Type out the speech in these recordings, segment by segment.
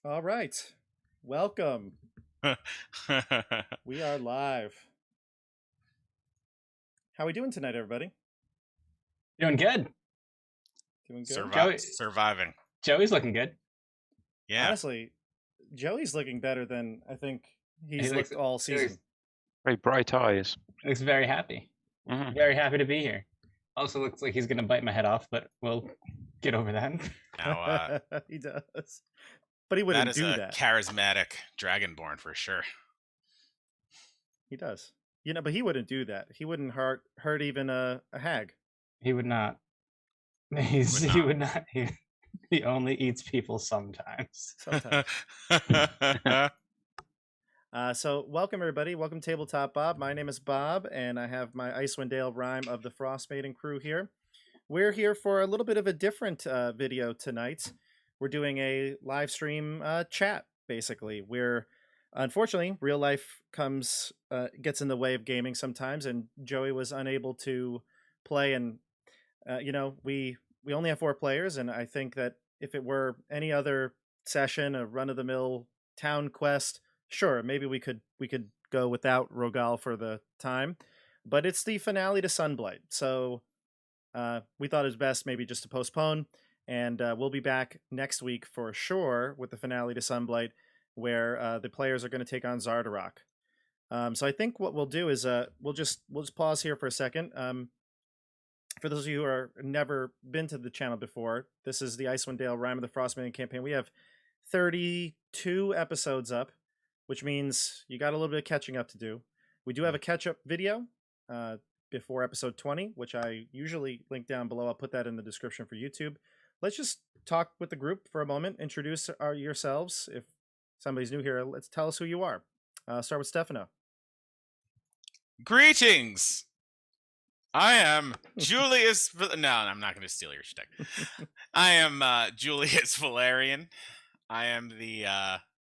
All right. Welcome. We are live. How are we doing tonight, everybody? Doing good. Doing good? Surviving. Joey's looking good. Yeah. Honestly, Joey's looking better than I think he's looked all season. Very bright eyes. Looks very happy. Mhm. Very happy to be here. Also looks like he's going to bite my head off, but we'll get over that. Now, he does. But he wouldn't do that. Charismatic dragonborn for sure. He does. You know, but he wouldn't do that. He wouldn't hurt even a hag. He would not. He would not. He only eats people sometimes. So welcome everybody. Welcome Tabletop Bob. My name is Bob, and I have my Icewind Rime of the Frostmaiden crew here. We're here for a little bit of a different video tonight. We're doing a live stream chat, basically. We're unfortunately real life gets in the way of gaming sometimes, and Joey was unable to play. And we only have 4 players, and I think that if it were any other session, a run of the mill town quest, sure, maybe we could go without Rogal for the time. But it's the finale to Sunblight, so we thought it was best maybe just to postpone. And we'll be back next week for sure with the finale to Sunblight, where the players are going to take on Zardarok. So I think what we'll do is we'll just pause here for a second. For those of you who are never been to the channel before, this is the Icewind Rime of the Frostmaiden campaign. We have 32 episodes up, which means you got a little bit of catching up to do. We do have a catch-up video before episode 20, which I usually link down below. I'll put that in the description for YouTube. Let's just talk with the group for a moment. Introduce yourselves. If somebody's new here, let's tell us who you are. Start with Stefano. Greetings. I am Julius. No, I'm not going to steal your shtick. I am Julius Valerian. I am the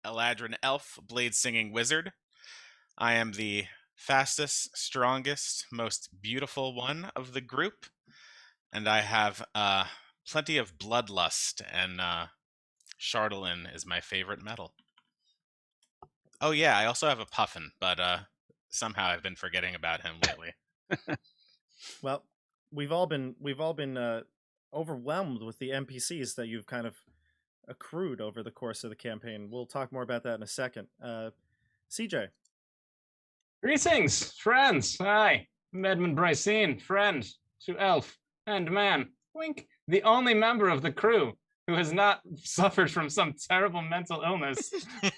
Eladrin elf, blade singing wizard. I am the fastest, strongest, most beautiful one of the group, and I have plenty of bloodlust, and Chardolin is my favorite metal. Oh yeah, I also have a puffin, but somehow I've been forgetting about him lately. Well, we've all been overwhelmed with the NPCs that you've kind of accrued over the course of the campaign. We'll talk more about that in a second. CJ. Greetings, friends. Hi, I'm Edmund Brycene, friend to elf and man. Wink. The only member of the crew who has not suffered from some terrible mental illness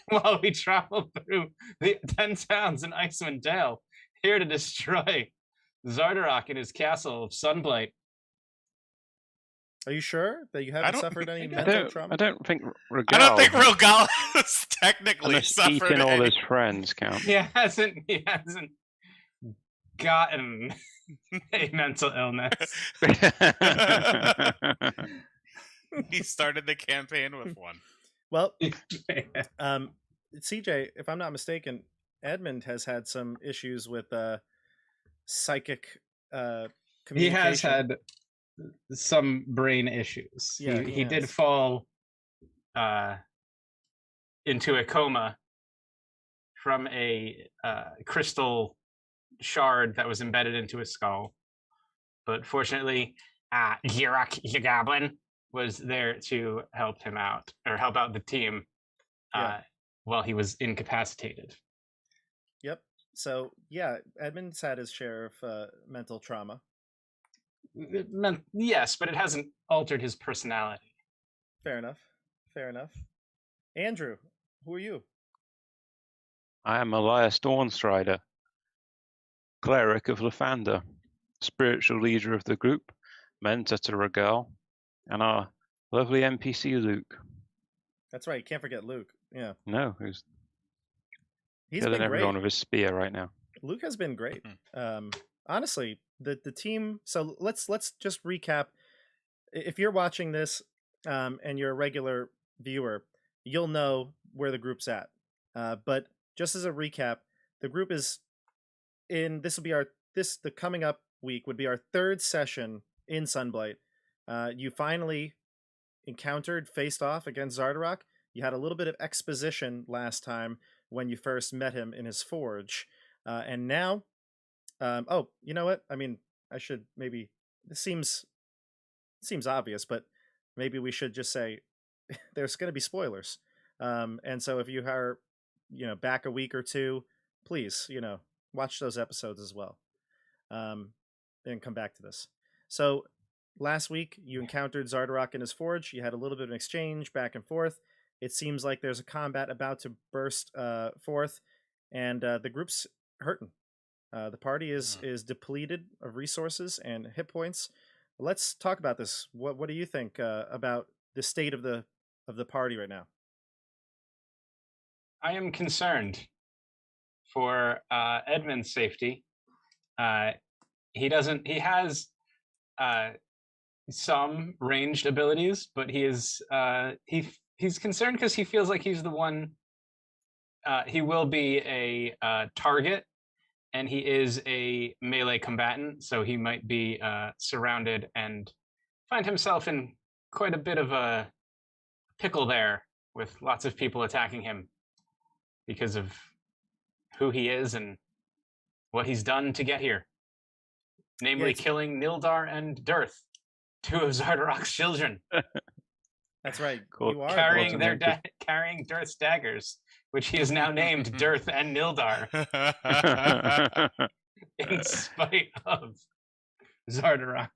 while we travel through the 10 towns in Icewind Dale, here to destroy Zardarok in his castle of Sunblight. Are you sure that you haven't suffered any mental trauma? I don't think Rogal has technically suffered. Eating all his friends count. He hasn't gotten a mental illness. He started the campaign with one. Well, CJ, if I'm not mistaken, Edmund has had some issues with psychic communication. He has had some brain issues. Yeah, he did fall into a coma from a crystal shard that was embedded into his skull. But fortunately, Jirok Goblin was there to help him out, or help out the team while he was incapacitated. Yep. So, yeah, Edmund's had his share of mental trauma. Yes, but it hasn't altered his personality. Fair enough. Andrew, who are you? I am Elias Dawnstrider, cleric of Lathander, spiritual leader of the group, mentor to Rogal, and our lovely NPC Luke. That's right, you can't forget Luke. Yeah. No, he's killing been everyone great. with his spear right now. Luke has been great. Honestly, the team. So let's just recap. If you're watching this and you're a regular viewer, you'll know where the group's at. But just as a recap, the group is in. This will be the coming up week would be our third session in Sunblight. You finally faced off against Zardarok. You had a little bit of exposition last time when you first met him in his forge, and now, oh, you know what? I mean, I should maybe. This seems obvious, but maybe we should just say there's going to be spoilers. And so if you are, back a week or two, please, watch those episodes as well, and come back to this. So last week you encountered Zardarok in his forge. You had a little bit of an exchange back and forth. It seems like there's a combat about to burst forth, and the group's hurting. The party is depleted of resources and hit points. Let's talk about this. What do you think about the state of the party right now? I am concerned for Edmund's safety. He has some ranged abilities, but he's concerned because he feels like he's the one. He will be a target, and he is a melee combatant, so he might be surrounded and find himself in quite a bit of a pickle there, with lots of people attacking him because of who he is and what he's done to get here. Namely, killing Nildar and Dirth, two of Zardarok's children. That's right. Cool. You are carrying Dirth's daggers, which he has now named Dirth and Nildar, in spite of Zardarok.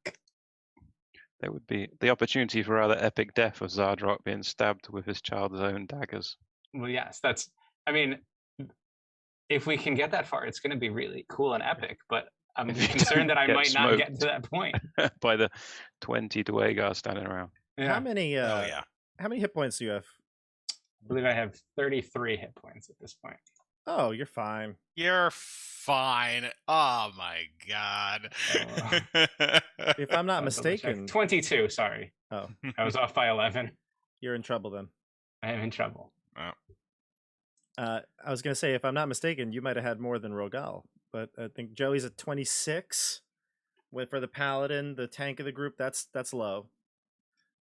There would be the opportunity for rather epic death of Zardarok being stabbed with his child's own daggers. Well, yes, I mean, if we can get that far, it's going to be really cool and epic, but I'm concerned that I might not get to that point. By the 20 Dwagar standing around. Yeah. How many hit points do you have? I believe I have 33 hit points at this point. Oh, you're fine. You're fine. Oh my god. If I'm not mistaken, 22, sorry. Oh. I was off by 11. You're in trouble then. I am in trouble. Oh. I was gonna say, if I'm not mistaken, you might have had more than Rogal, but I think Joey's at 26. For the paladin, the tank of the group, that's low.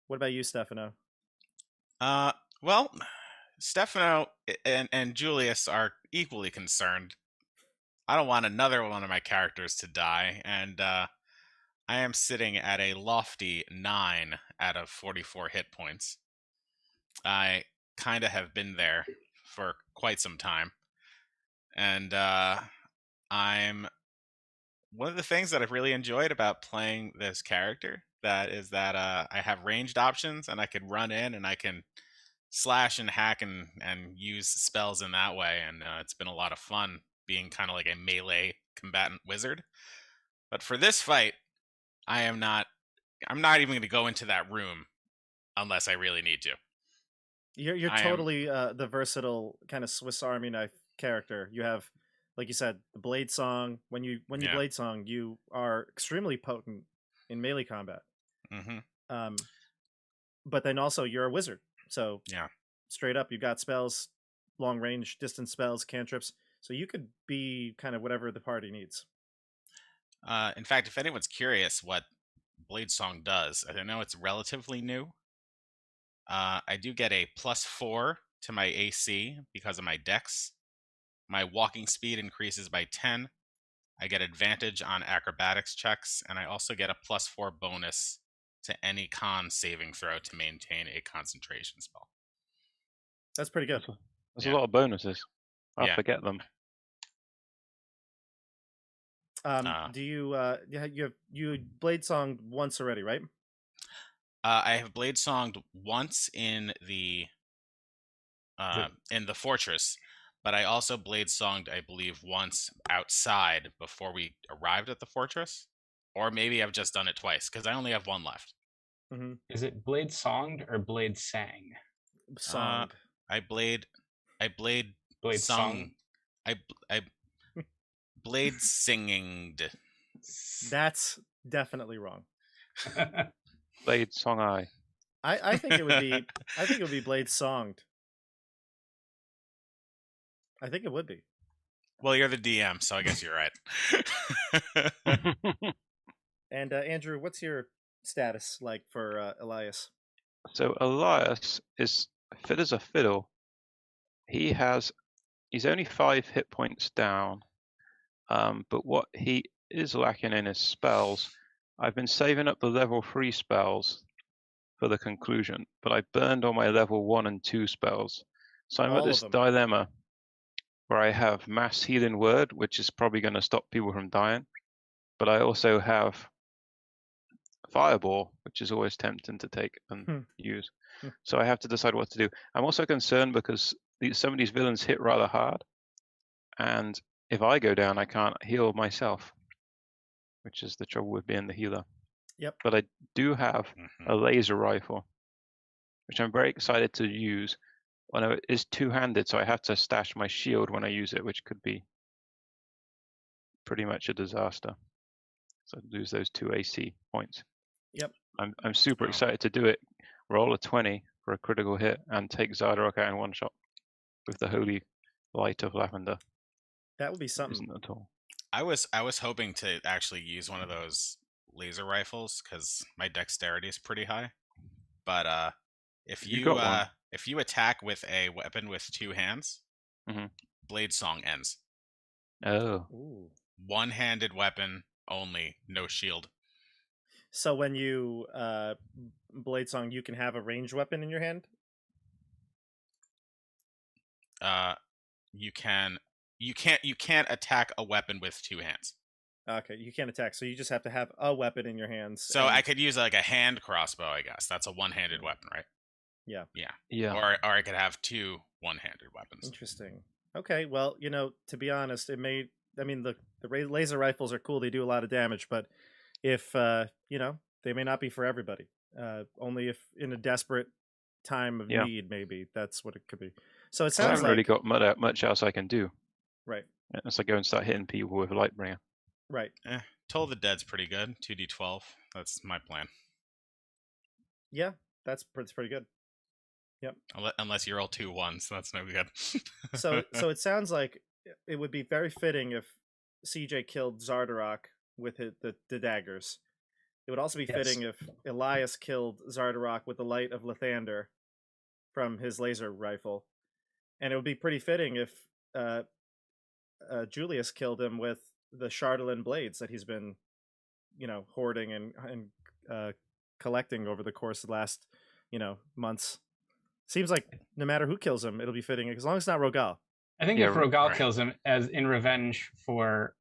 What about you, Stefano? Well, Stefano and Julius are equally concerned. I don't want another one of my characters to die, and I am sitting at a lofty 9 out of 44 hit points. I kind of have been there for quite some time, and I'm one of the things that I've really enjoyed about playing this character is that I have ranged options, and I can run in and I can slash and hack and use spells in that way, and it's been a lot of fun being kind of like a melee combatant wizard. But for this fight, I'm not even going to go into that room unless I really need to. You're totally the versatile kind of Swiss Army knife character. You have, like you said, the blade song. When you blade song, you are extremely potent in melee combat. Mm-hmm. But then also you're a wizard, so straight up you've got spells, long range, distance spells, cantrips. So you could be kind of whatever the party needs. In fact, if anyone's curious what blade song does, I know it's relatively new. I do get a +4 to my AC because of my dex. My walking speed increases by 10. I get advantage on acrobatics checks, and I also get a +4 bonus to any con saving throw to maintain a concentration spell. That's pretty good. There's a lot of bonuses. I forget them. Do you blade songed once already, right? I have blade songed once in the fortress, but I also blade songed, I believe, once outside before we arrived at the fortress, or maybe I've just done it twice because I only have one left. Mm-hmm. Is it blade songed or blade sang? Songed. I blade sung. I blade singing. That's definitely wrong. Blade song I. I think it would be. I think it would be Blade songed. I think it would be. Well, you're the DM, so I guess you're right. And Andrew, what's your status like for Elias? So Elias is fit as a fiddle. He's only 5 hit points down, but what he is lacking in his spells. I've been saving up the level 3 spells for the conclusion, but I burned all my level 1 and 2 spells. So I'm All at of this them. dilemma where I have Mass Healing Word, which is probably going to stop people from dying, but I also have Fireball, which is always tempting to take and use. So I have to decide what to do. I'm also concerned because some of these villains hit rather hard, and if I go down, I can't heal myself, which is the trouble with being the healer. Yep. But I do have a laser rifle, which I'm very excited to use. I know it is two-handed, so I have to stash my shield when I use it, which could be pretty much a disaster. So I lose those 2 AC points. Yep. I'm super excited to do it. Roll a 20 for a critical hit and take Zardarok out in one shot with the holy light of lavender. That would be something. Isn't at all. I was hoping to actually use one of those laser rifles because my dexterity is pretty high. But if you attack with a weapon with 2 hands, Blade Song ends. Oh. Ooh. One-handed weapon only, no shield. So when you Blade Song, you can have a ranged weapon in your hand? You can't attack a weapon with 2 hands. Okay, you can't attack, so you just have to have a weapon in your hands. So I could use like a hand crossbow, I guess. That's a one-handed weapon, right? Yeah. Or I could have 2 one-handed weapons. Interesting. Okay, well, to be honest, the laser rifles are cool. They do a lot of damage, but if they may not be for everybody. Only if in a desperate time of need, maybe that's what it could be. So it sounds I haven't really got much else I can do. Right. Unless I go and start hitting people with Lightbringer. Right. Toll the Dead's pretty good. 2d12. That's my plan. Yeah, that's pretty good. Yep. Unless you roll 2 1s, that's no good. So it sounds like it would be very fitting if CJ killed Zardarok with the daggers. It would also be fitting if Elias killed Zardarok with the light of Lathander from his laser rifle. And it would be pretty fitting if Julius killed him with the Chardolin blades that he's been, hoarding and collecting over the course of the last, months. Seems like no matter who kills him, it'll be fitting, as long as it's not Rogal. I think if Rogal kills him as in revenge for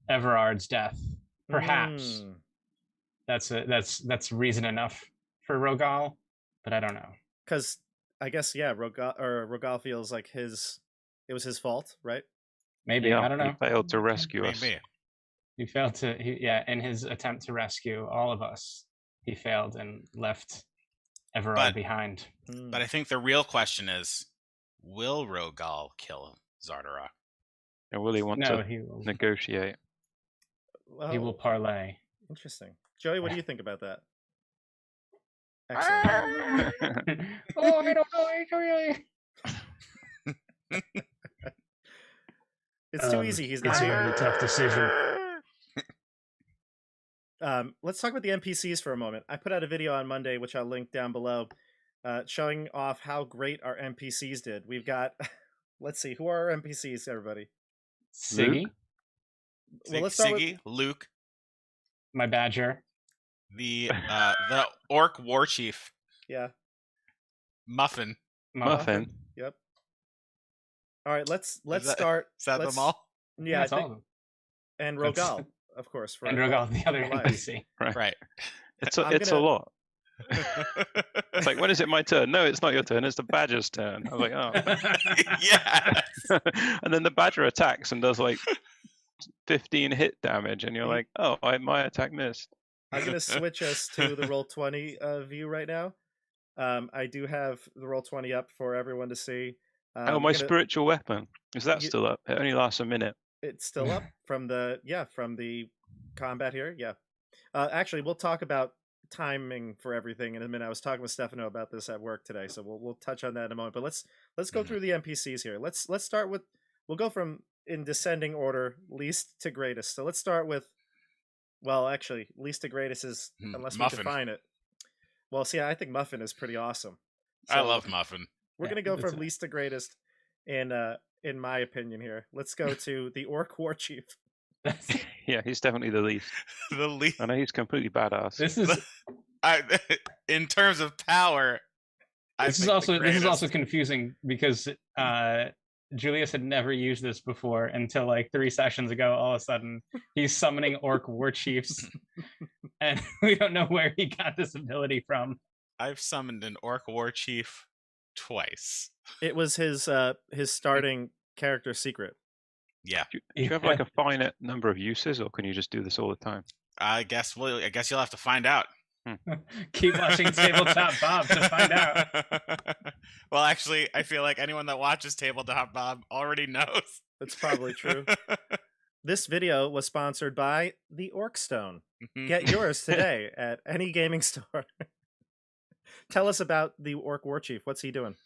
Everard's death, perhaps that's reason enough for Rogal, but I don't know. Because I guess Rogal feels like it was his fault, right? Maybe I don't know. He failed to rescue us. He failed to. In his attempt to rescue all of us, he failed and left Everard behind. But I think the real question is, will Rogal kill Zardarok? Or will he want to negotiate? Well, he will parlay. Interesting. Joey, what do you think about that? Excellent. I don't know, really. It's too easy. He's not a really tough decision. Let's talk about the NPCs for a moment. I put out a video on Monday, which I'll link down below, showing off how great our NPCs did. We've got, let's see, who are our NPCs, everybody? Siggy. Well, let's start Siggy, with Luke. My badger. The orc war chief. Yeah. Muffin. Yep. All right, let's start. Is that them all? Yeah, that's all of them. And Rogal, of course. And Rogal, the other NPC. Right. It's a lot. It's like, when is it my turn? No, it's not your turn. It's the badger's turn. I was like, oh. Yes. And then the badger attacks and does like 15 hit damage, and you're like, oh, my attack missed. I'm going to switch us to the Roll20 view right now. I do have the Roll20 up for everyone to see. My spiritual weapon. Is that still up? It only lasts a minute. It's still up from the combat here. Yeah. Actually, we'll talk about timing for everything in a minute. I was talking with Stefano about this at work today, so we'll touch on that in a moment. But let's go through the NPCs here. Let's start with, we'll go from in descending order, least to greatest. So let's start with, well, actually, least to greatest is, unless we Muffin. define it. Well, see, I think Muffin is pretty awesome. I love Muffin. We're gonna go from least to greatest, in my opinion here. Let's go to the Orc War Chief. Yeah, he's definitely the least. The least. I know he's completely badass. This is in terms of power. this is also confusing because Julius had never used this before until like 3 sessions ago. All of a sudden, he's summoning Orc War Chiefs, and we don't know where he got this ability from. I've summoned an Orc War Chief twice. It was his starting character secret. Yeah. Do you have like a finite number of uses, or can you just do this all the time? I guess you'll have to find out. Keep watching Tabletop Bob to find out. Well, actually, I feel like anyone that watches Tabletop Bob already knows. That's probably true. This video was sponsored by the Orc Stone. Get yours today at any gaming store. Tell us about the Orc War Chief. What's he doing?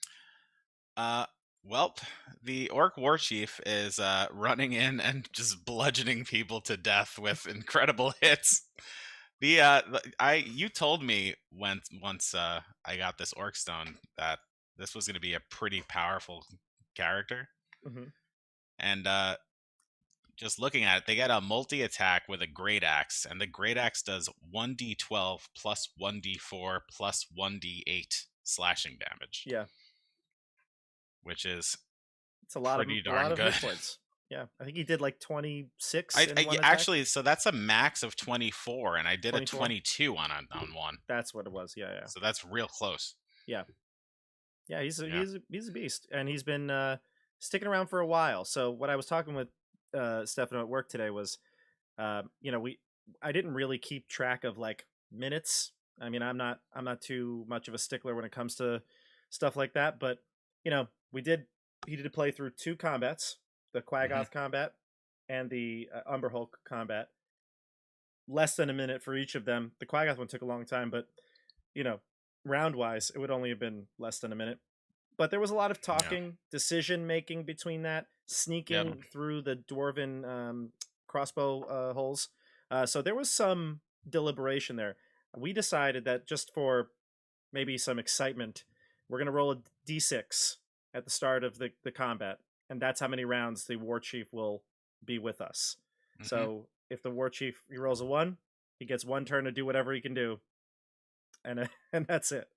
Well, the Orc War Chief is running in and just bludgeoning people to death with incredible hits. You told me once I got this Orc Stone that this was going to be a pretty powerful character, and just looking at it, they get a multi-attack with a Great Axe, and the Great Axe does 1d12 plus 1d4 plus 1d8 slashing damage. Yeah, which is it's a lot pretty of darn good. hit points. Yeah, I think he did like 26. Actually, so that's a max of 24, and I did 24? a 22 on one. That's what it was. Yeah. So that's real close. Yeah, he's a beast, and he's been sticking around for a while. So what I was talking with Stefano at work today was, I didn't really keep track of like minutes. I mean, I'm not too much of a stickler when it comes to stuff like that, but he did play through 2 combats, the Quaggoth combat and the Umber Hulk combat. Less than a minute for each of them. The Quaggoth one took a long time, but round wise, it would only have been less than a minute. But there was a lot of talking, decision making between that, sneaking through the dwarven crossbow holes. So there was some deliberation there. We decided that just for maybe some excitement, we're going to roll a d6 at the start of the combat, and that's how many rounds the War Chief will be with us. So if the War Chief, he rolls a 1, he gets 1 turn to do whatever he can do, and that's it.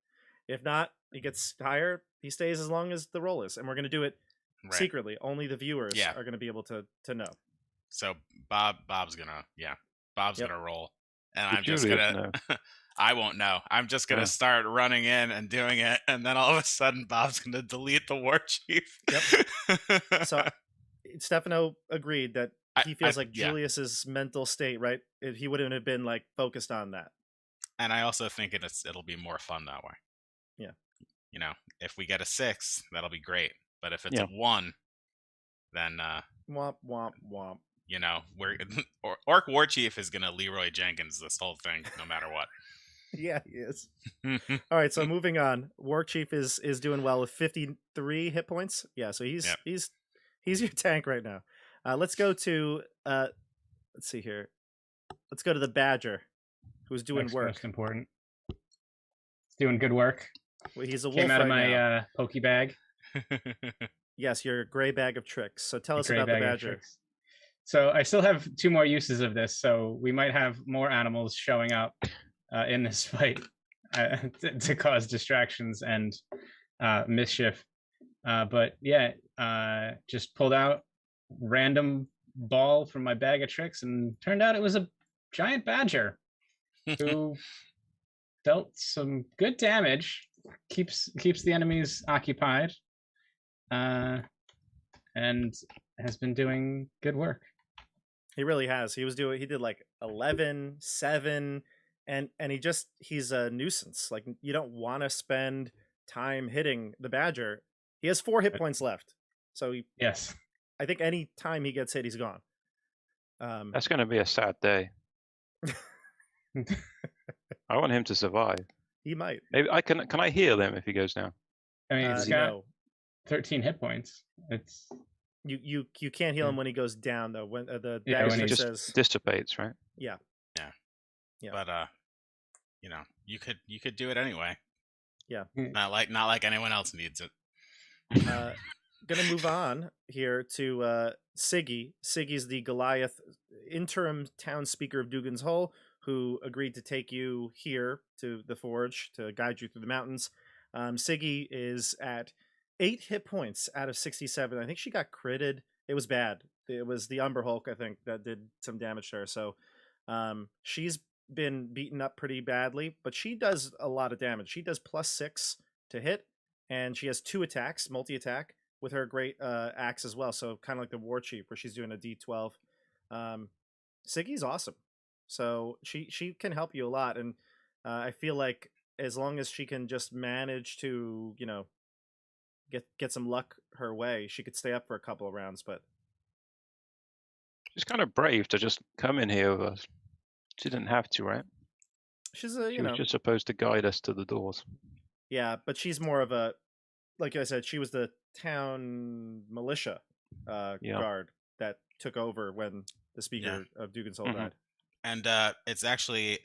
If not, he gets higher, he stays as long as the roll is, and we're going to do it secretly. Only the viewers are going to be able to know. So Bob's gonna roll, and I'm just Julius gonna I won't know. I'm just gonna start running in and doing it, and then all of a sudden Bob's gonna delete the War Chief. Yep. So Stefano agreed that he feels like Julius's mental state, right? He wouldn't have been like focused on that. And I also think it'll be more fun that way. Yeah. If we get a 6, that'll be great. But if it's a 1, then womp womp womp. Orc War Chief is gonna Leroy Jenkins this whole thing, no matter what. Yeah, he is. All right, so moving on. War Chief is doing well with 53 hit points. Yeah, so he's your tank right now. Let's go to let's see here. Let's go to the Badger, who's doing work. Most important. Doing good work. Well, he's a wolf. Came out of my pokey bag. Yes, your gray bag of tricks. So tell us about the Badger. So I still have 2 more uses of this, so we might have more animals showing up in this fight to cause distractions and mischief. But just pulled out random ball from my bag of tricks, and turned out it was a giant badger who dealt some good damage, keeps the enemies occupied, and has been doing good work. He really has. He did like 11, 7, and he's a nuisance. Like, you don't want to spend time hitting the Badger. He has 4 hit points left. So I think any time he gets hit, he's gone. That's going to be a sad day. I want him to survive. He might. Maybe I can I heal him if he goes down? I mean, he's got No, 13 hit points. It's you can't heal him when he goes down though. When the Yeah, when dagger he just says dissipates, right? yeah. Yeah. But you know, you could do it anyway. Yeah. Not like anyone else needs it. Gonna move on here to Siggy. Siggy's the Goliath interim town speaker of Dugan's Hole, who agreed to take you here to the forge to guide you through the mountains. Siggy is at 8 hit points out of 67. I think she got critted. It was bad. It was the Umber Hulk, I think, that did some damage to her. So she's been beaten up pretty badly, but she does a lot of damage. She does +6 to hit, and she has 2 attacks, multi-attack, with her great axe as well. So kind of like the War Chief, where she's doing a D12. Siggy's awesome. So she can help you a lot, and I feel like as long as she can just manage to, you know, get some luck her way, she could stay up for a couple of rounds. But She's kind of brave to just come in here with us. She didn't have to, right? she's a, She you was know, just supposed to guide us to the doors. yeah, but she's more of a, like I said, she was the town militia guard that took over when the speaker of Dugan's Hole died. And it's actually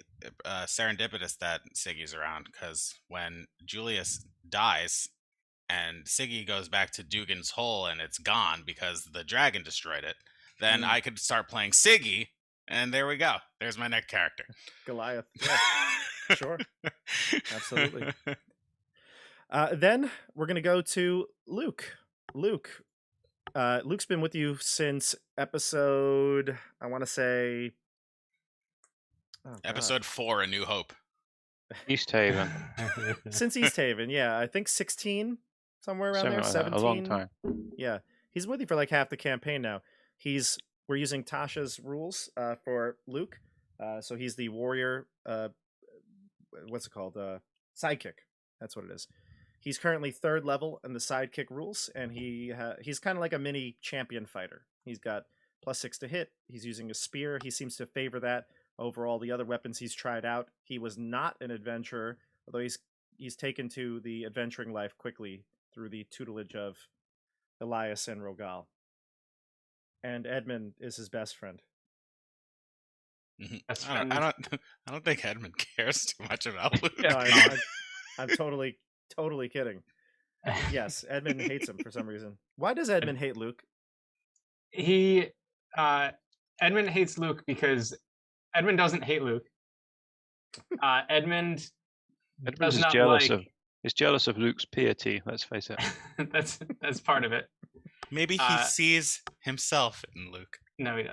serendipitous that Siggy's around, because when Julius dies and Siggy goes back to Dugan's Hole and it's gone because the dragon destroyed it, then I could start playing Siggy, and there we go. There's my next character. Goliath. Yeah, sure. Absolutely. Then we're going to go to Luke. Luke's been with you since episode, I want to say... Episode 4, A New Hope. East Haven. Since East Haven, yeah. I think 16, somewhere around Something there. like that, 17. a long time. Yeah. He's with you for like half the campaign now. We're using Tasha's rules for Luke. So he's the warrior, what's it called? Sidekick. That's what it is. He's currently 3rd level in the sidekick rules, and he's kind of like a mini champion fighter. He's got +6 to hit. He's using a spear. He seems to favor that over all the other weapons he's tried out. He was not an adventurer, although he's taken to the adventuring life quickly through the tutelage of Elias and Rogal. And Edmund is his best friend. I don't think Edmund cares too much about Luke. No, I'm totally kidding. Yes, Edmund hates him for some reason. Why does Edmund hate Luke? Edmund hates Luke because Edmund doesn't hate Luke. Edmund does not He's jealous of Luke's piety, let's face it. that's part of it. Maybe he sees himself in Luke. No, he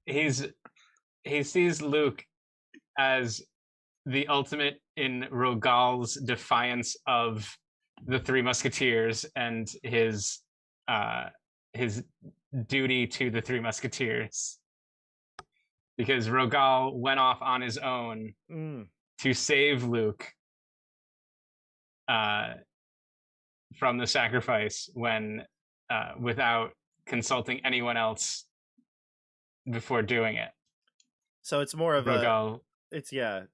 doesn't. He sees Luke as the ultimate in Rogal's defiance of the Three Musketeers and his duty to the Three Musketeers. Because Rogal went off on his own to save Luke from the sacrifice when without consulting anyone else before doing it. So it's more of Rogal.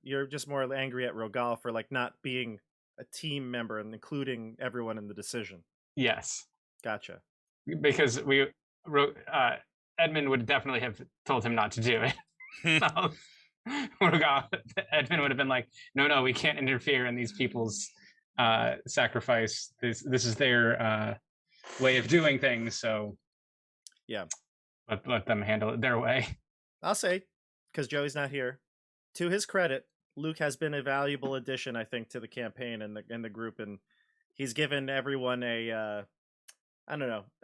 You're just more angry at Rogal for like not being a team member and including everyone in the decision. Yes. Gotcha. Because Edmund would definitely have told him not to do it. Edmund would have been like, no, we can't interfere in these people's sacrifice. This is their way of doing things, so yeah, let them handle it their way. I'll say, because Joey's not here, to his credit, Luke has been a valuable addition, I think, to the campaign and the group, and he's given everyone a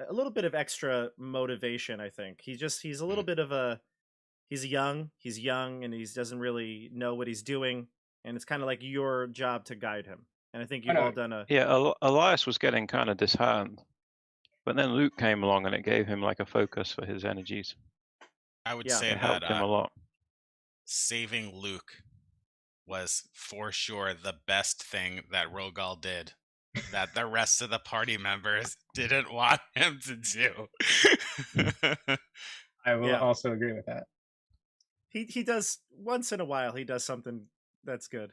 little bit of extra motivation. I think he's a little bit of he's young, and he doesn't really know what he's doing, and it's kind of like your job to guide him. And I think you've all done a... Yeah, Elias was getting kind of disheartened, but then Luke came along and it gave him like a focus for his energies. I would say it helped him a lot. Saving Luke was for sure the best thing that Rogal did that the rest of the party members didn't want him to do. I will also agree with that. he does once in a while. He does something that's good.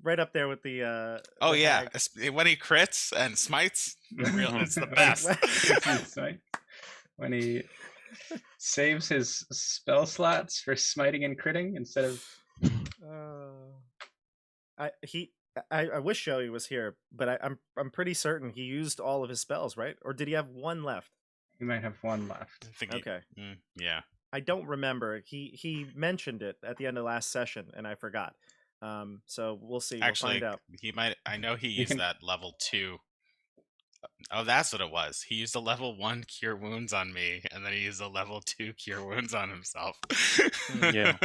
Right up there with the Oh the yeah, hag. when he crits and smites, it's the When he best. crits and smites. When he saves his spell slots for smiting and critting instead of I wish Joey was here, but I'm pretty certain he used all of his spells, right? Or did he have one left? he might have one left. I think Okay. yeah. I don't remember. He mentioned it at the end of last session, and I forgot. So we'll see. Actually, we'll find out. he might. I know he You used can- that level 2. Oh, that's what it was. He used a level 1 cure wounds on me, and then he used a level 2 cure wounds on himself. Yeah.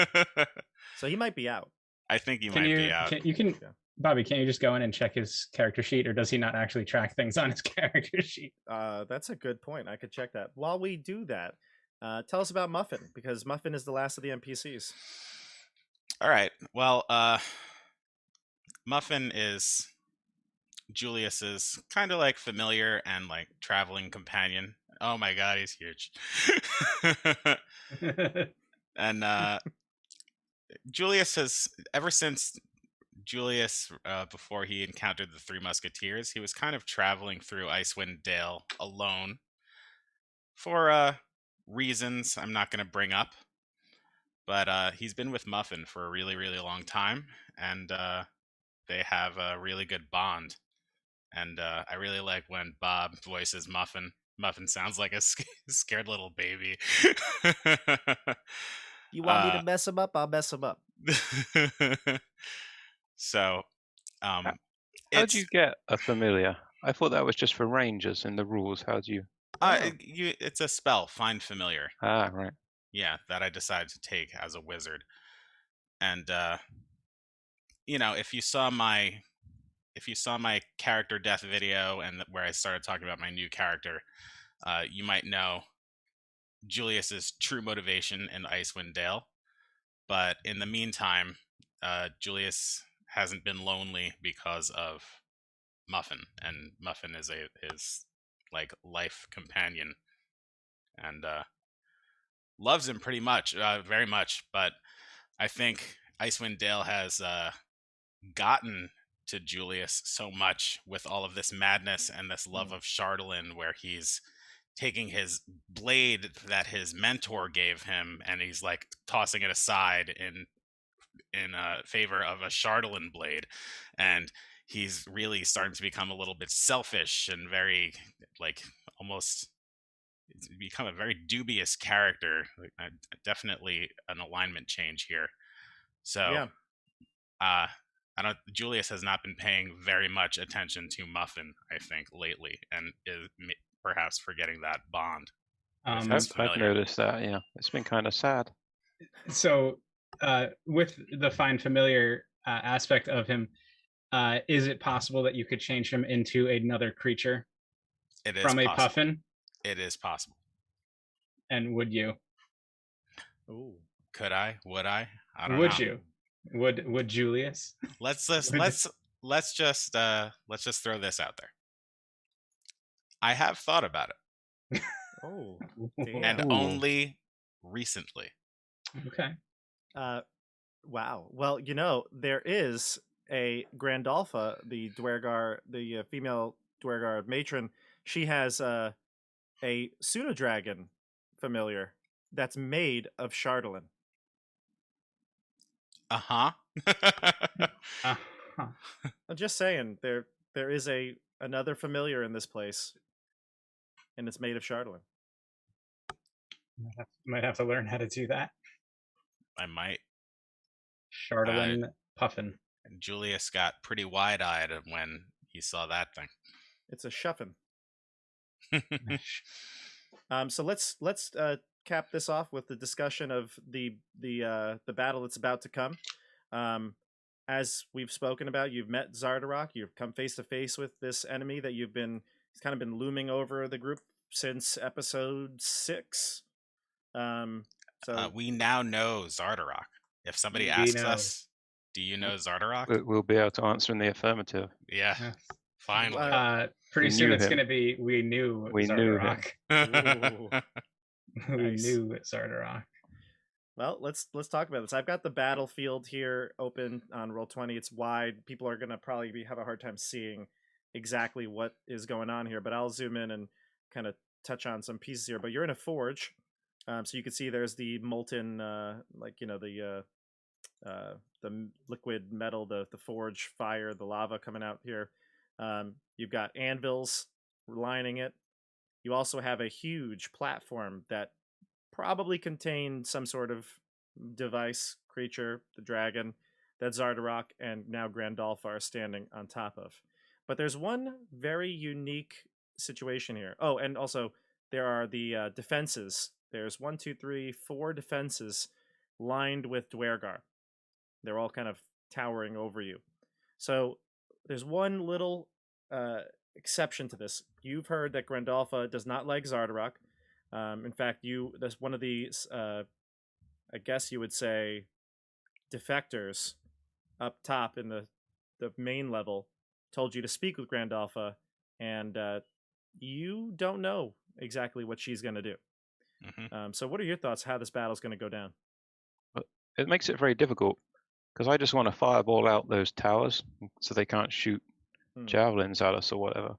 So he might be out. I think he Can might you be out. Yeah. Bobby, can you just go in and check his character sheet, or does he not actually track things on his character sheet? That's a good point. I could check that. While we do that, tell us about Muffin, because Muffin is the last of the NPCs. All right. Well, Muffin is Julius's kind of like familiar and like traveling companion. Oh my god, he's huge. And Julius has, ever since Julius, before he encountered the Three Musketeers, he was kind of traveling through Icewind Dale alone for reasons I'm not going to bring up. But he's been with Muffin for a really, really long time, and they have a really good bond. And I really like when Bob voices Muffin. Muffin sounds like a scared little baby. You want me to mess him up? I'll mess him up. So, How it's do you get a familiar? I thought that was just for rangers in the rules. How do you? it's a spell, Find Familiar. Ah, right. Yeah, that I decided to take as a wizard. And if you saw my character death video and where I started talking about my new character, you might know Julius's true motivation in Icewind Dale. But in the meantime, Julius hasn't been lonely because of Muffin, and Muffin is his like life companion, and loves him pretty much, very much. But I think Icewind Dale has gotten to Julius so much with all of this madness and this love of Chardalyn, where he's taking his blade that his mentor gave him and he's like tossing it aside in favor of a Chardalyn blade, and he's really starting to become a little bit selfish and very like almost become a very dubious character. Definitely an alignment change here. So Yeah. Julius has not been paying very much attention to Muffin, I think, lately, and is perhaps forgetting that bond. I've noticed that. Yeah, it's been kind of sad. So, with the Find Familiar aspect of him, is it possible that you could change him into another creature It is from a possible. puffin? It is possible. And would you? Ooh. Could I? Would I? I don't know. Would you? Would Julius? Let's just throw this out there. I have thought about it, Oh. and Damn. only recently. Okay. Wow. Well, there is a Grandalfa, the Dwergar, the female Dwergar matron. She has a pseudo-dragon familiar that's made of Chardalyn. Uh-huh. Uh-huh. I'm just saying, there is another familiar in this place, and it's made of Chardalyn. Might have to learn how to do that. I might. Chardalyn puffin. Julius got pretty wide-eyed when he saw that thing. It's a shuffin. So let's cap this off with the discussion of the battle that's about to come. As we've spoken about, you've met Zardarok. You've come face to face with this enemy that he's kind of been looming over the group since episode 6. So we now know Zardarok. If somebody We asks know. us, "Do you know Zardarok?" We'll be able to answer in the affirmative. Yeah, Yes. finally. Pretty We soon knew it's him. going to be we knew We knew him. Zardarok. Ooh. We Nice. knew Zardarok. Well, let's talk about this. I've got the battlefield here open on Roll20. It's wide. People are gonna probably have a hard time seeing exactly what is going on here, but I'll zoom in and kind of touch on some pieces here. But you're in a forge, so you can see there's the molten, the liquid metal, the forge fire, the lava coming out here. You've got anvils lining it. You also have a huge platform that probably contained some sort of device, creature, the dragon, that Zardarok and now Grandolpha are standing on top of. But there's one very unique situation here. Oh, and also there are the defenses. There's 4 defenses lined with Dwergar. They're all kind of towering over you. So there's one little exception to this. You've heard that Grandolpha does not like Zardarok. In fact, that's one of these, I guess you would say, defectors up top in the main level told you to speak with Grandolpha, and you don't know exactly what she's going to do. So what are your thoughts how this battle's going to go down? It makes it very difficult because I just want to fireball out those towers so they can't shoot javelins at us or whatever.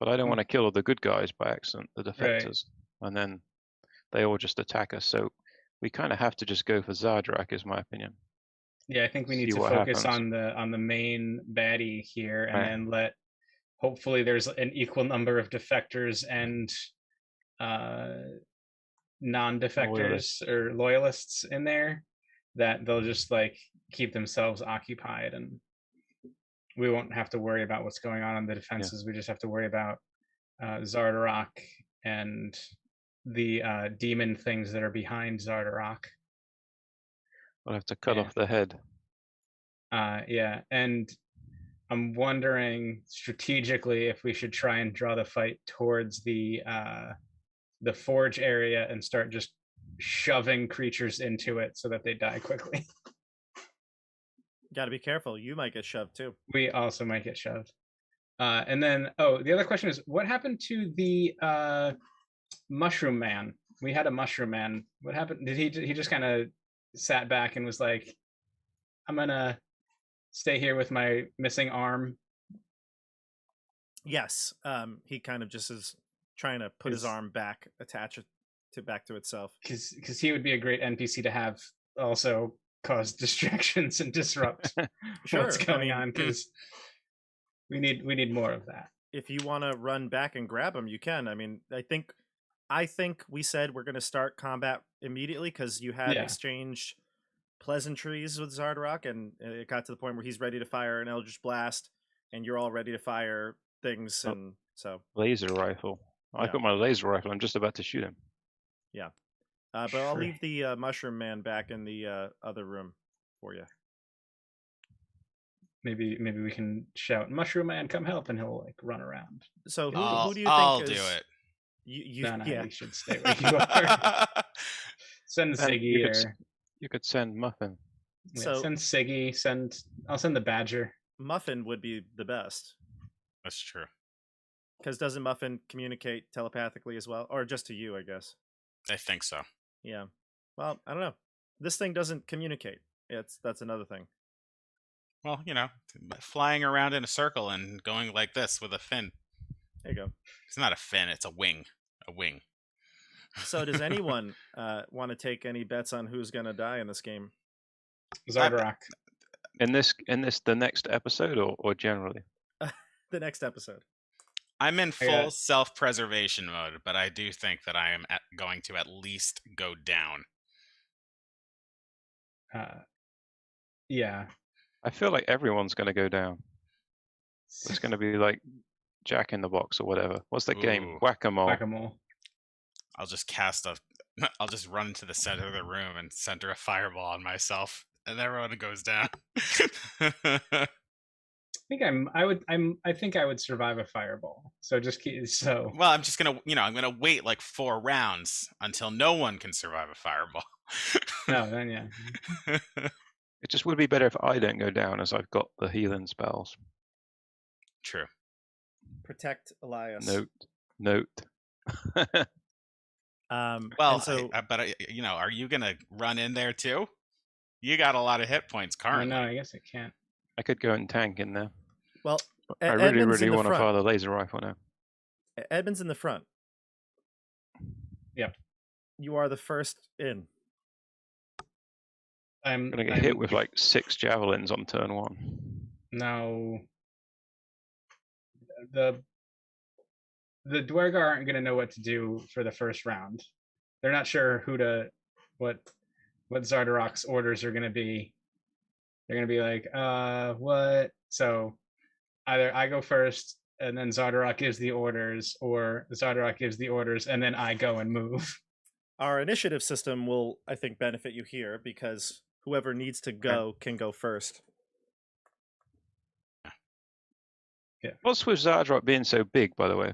But I don't want to kill all the good guys by accident, the defectors, and then they all just attack us. So we kind of have to just go for Zardarak, is my opinion. Yeah, I think we need to focus on the main baddie here, and then hopefully there's an equal number of defectors and non-defectors or loyalists in there that they'll just like keep themselves occupied, and we won't have to worry about what's going on the defenses. We just have to worry about Zardarok and the demon things that are behind Zardarok. We'll have to cut off the head. Yeah, and I'm wondering strategically if we should try and draw the fight towards the forge area and start just shoving creatures into it so that they die quickly. Got to be careful. You might get shoved too. We also might get shoved. And then, the other question is, what happened to the mushroom man? We had a mushroom man. What happened? Did he just kind of sat back and was like, I'm gonna stay here with my missing arm? Yes. He kind of just is trying to put his arm back, attach it back to itself. Because he would be a great NPC to have also cause distractions and disrupt what's going on, because we need more of that. If you want to run back and grab him, you can. I mean, I think we said we're going to start combat immediately because you had exchanged pleasantries with Zardarok, and it got to the point where he's ready to fire an Eldritch Blast, and you're all ready to fire things. And so laser rifle. I've got my laser rifle. I'm just about to shoot him. Yeah. But I'll leave the mushroom man back in the other room for you. Maybe we can shout, "Mushroom man, come help!" and he'll like run around. So who do you think I'll do it. You should stay where you are. Send Siggy, you could send Muffin. Send Siggy. I'll send the Badger. Muffin would be the best. That's true. Because doesn't Muffin communicate telepathically as well, or just to you? I guess. I think so. Yeah. Well, I don't know. This thing doesn't communicate. That's another thing. Well, flying around in a circle and going like this with a fin. There you go. It's not a fin, it's a wing. A wing. So does anyone want to take any bets on who's going to die in this game? Zardarok. In the next episode or generally? The next episode. I'm in full self-preservation mode, but I do think that I am going to at least go down. Yeah. I feel like everyone's going to go down. It's going to be like Jack in the Box or whatever. What's that game? Whack-a-mole. Whack-a-mole. I'll just run to the center of the room and center a fireball on myself, and everyone goes down. I think I would survive a fireball. So Well, I'm just gonna, I'm gonna wait like 4 rounds until no one can survive a fireball. No, then yeah. It just would be better if I don't go down, as I've got the healing spells. True. Protect Elias. Note. Well, and so you know, are you gonna run in there too? You got a lot of hit points Oh, currently. no, I guess I can't. I could go and tank in there. well, I really, Edmund's really in the want to front. fire the laser rifle now. Edmund's in the front. Yep. You are the first in. I'm gonna get hit with like 6 javelins on turn 1. No. The Dwergar aren't gonna know what to do for the first round. They're not sure what Zardarok's orders are gonna be. They're gonna be like, what? So either I go first and then Zardarok gives the orders, or Zardarok gives the orders and then I go and move. Our initiative system will, I think, benefit you here because whoever needs to go can go first. Yeah. What's with Zardarok being so big, by the way?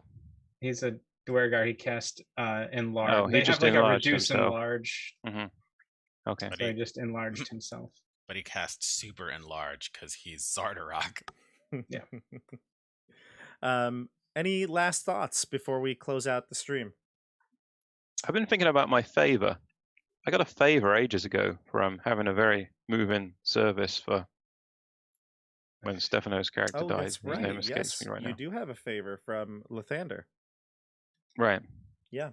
He's a Dwergar. He cast enlarge. Oh, he they just have like a enlarged reduce himself. enlarge. Okay. But So he just enlarged himself. But he cast super enlarge because he's Zardarok. Yeah. Any last thoughts before we close out the stream? I've been thinking about my favor. I got a favor ages ago from having a very moving service for when Stefano's character Oh, died. that's His name right. escapes Yes, me right you now. do have a favor from Lathander. Right. Yeah.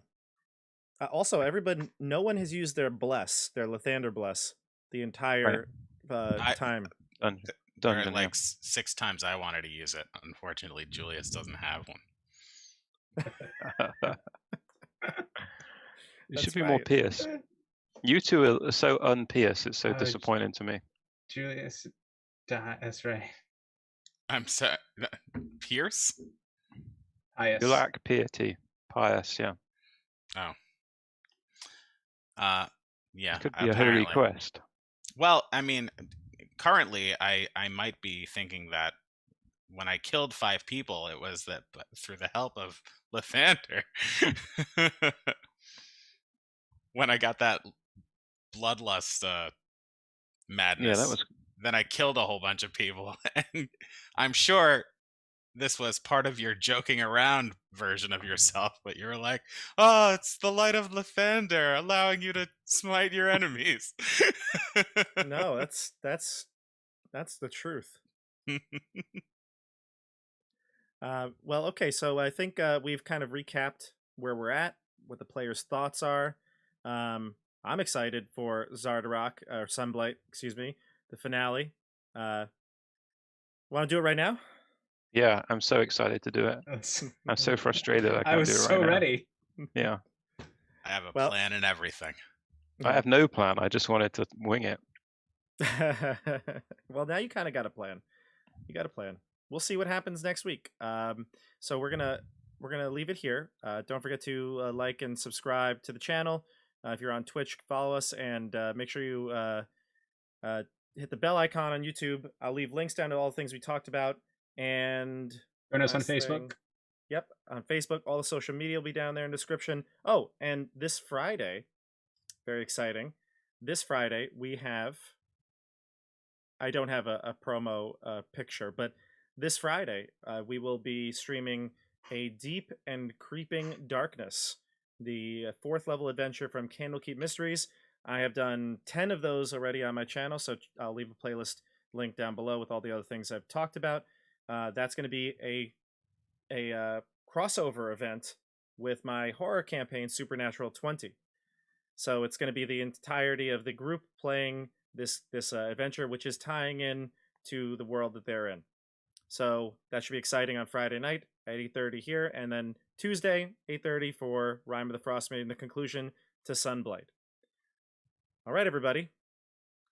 Also, everybody, no one has used their bless, their Lathander bless, the entire time. There are Dungeon. like 6 times I wanted to use it. Unfortunately, Julius doesn't have one. You That's should be more right. Pierce. You two are so un-Pierce. It's so Oh, disappointing to me. Julius died. That's right. I'm sorry. Pierce? Pious. You lack piety. Pious, yeah. Oh. Yeah. It could be a holy quest. Well, I mean, currently, I might be thinking that when I killed 5 people, it was that through the help of Lathander. When I got that bloodlust madness, Yeah, that was. then I killed a whole bunch of people, and I'm sure this was part of your joking around version of yourself, but you're like, oh, it's the light of Lathander allowing you to smite your enemies. No, that's the truth. Well, okay, so I think we've kind of recapped where we're at, what the players' thoughts are. I'm excited for Zardarok, or Sunblight, excuse me, the finale. Want to do it right now? Yeah, I'm so excited to do it. I'm so frustrated I can't do it right now. I was so ready. Yeah. I have a plan and everything. I have no plan. I just wanted to wing it. Well, now you kind of got a plan. You got a plan. We'll see what happens next week. So we're gonna leave it here. Don't forget to like and subscribe to the channel. If you're on Twitch, follow us, and make sure you hit the bell icon on YouTube. I'll leave links down to all the things we talked about. And join us on Facebook. Yep, on Facebook. All the social media will be down there in the description. Oh, and this Friday, very exciting. This Friday we have. I don't have a promo picture, but this Friday we will be streaming a Deep and Creeping Darkness, the 4th level adventure from Candlekeep Mysteries. I have done 10 of those already on my channel, so I'll leave a playlist link down below with all the other things I've talked about. That's going to be a crossover event with my horror campaign, Supernatural 20. So it's going to be the entirety of the group playing this adventure, which is tying in to the world that they're in. So that should be exciting on Friday night at 8:30 here, and then Tuesday 8:30 for Rime of the Frostmaiden, the conclusion to Sunblight. All right, everybody,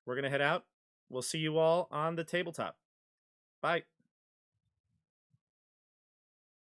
we're gonna head out. We'll see you all on the tabletop. Bye.